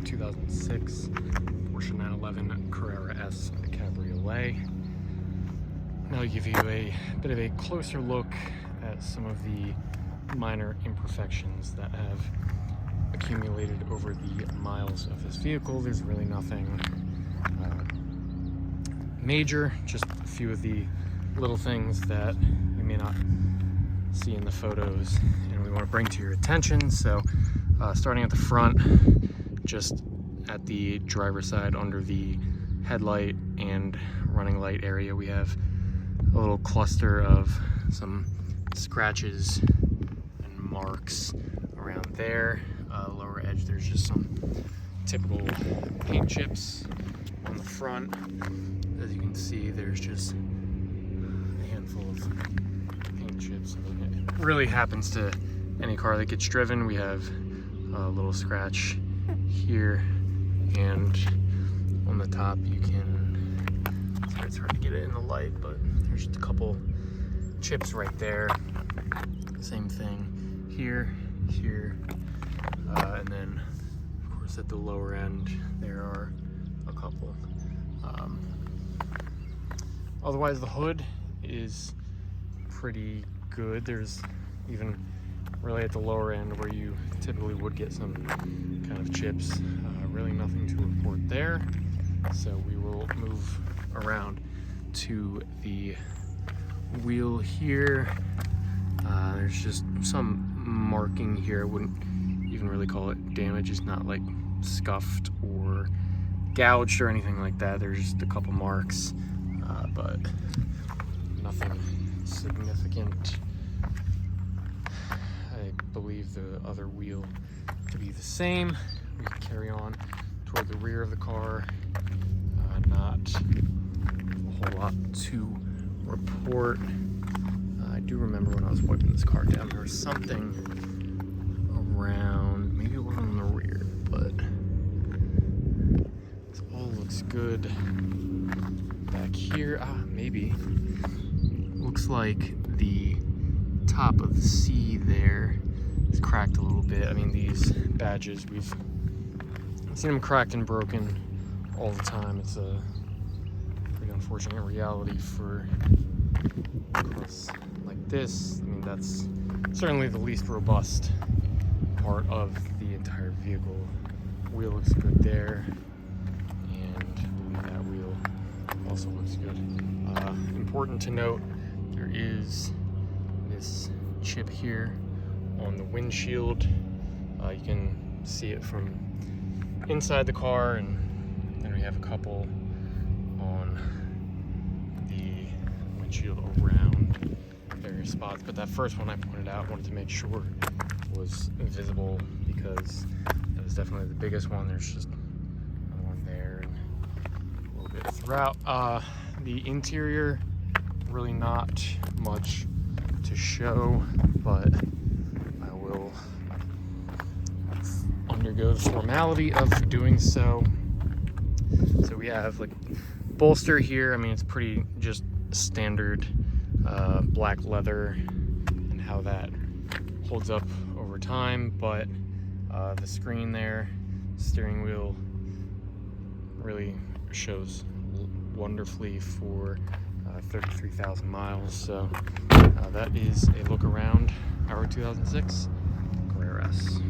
2006 Porsche 911 Carrera S Cabriolet. Now I'll give you a bit of a closer look at some of the minor imperfections that have accumulated over the miles of this vehicle. There's really nothing major, just a few of the little things that you may not see in the photos and we want to bring to your attention. So starting at the front, just at the driver's side under the headlight and running light area, we have a little cluster of some scratches and marks around there. Lower edge, there's just some typical paint chips on the front. As you can see, there's just a handful of paint chips. I mean, it really happens to any car that gets driven. We have a little scratch here, and on the top you can, sorry, it's hard to get it in the light, but there's just a couple chips right there. Same thing here, and then of course at the lower end there are a couple. Otherwise the hood is pretty good. There's even really at the lower end where you typically would get some kind of chips, really nothing to report there. So we will move around to the wheel here. There's just some marking here. I wouldn't even really call it damage. It's not like scuffed or gouged or anything like that. There's just a couple marks, but nothing significant. I believe the other wheel to be the same. We can carry on toward the rear of the car. Not a whole lot to report. I do remember when I was wiping this car down, there was something around, maybe it wasn't on the rear, but this all looks good. Back here, maybe. Looks like the top of the C there is cracked a little bit. I mean, these badges, we've seen them cracked and broken all the time. It's a pretty unfortunate reality for cars like this. I mean, that's certainly the least robust part of the entire vehicle. Wheel looks good there, and I believe that wheel also looks good. Important to note, there is this chip here on the windshield. You can see it from inside the car, and then we have a couple on the windshield around various spots. But that first one I pointed out, wanted to make sure was visible because that was definitely the biggest one. There's just one there and a little bit throughout. The interior, really not much to show, but I will undergo the formality of doing so. So we have like bolster here. I mean, it's pretty just standard black leather and how that holds up over time, but the screen there, steering wheel, really shows wonderfully for 33,000 miles. So that is a look around our 2006 Carrera S.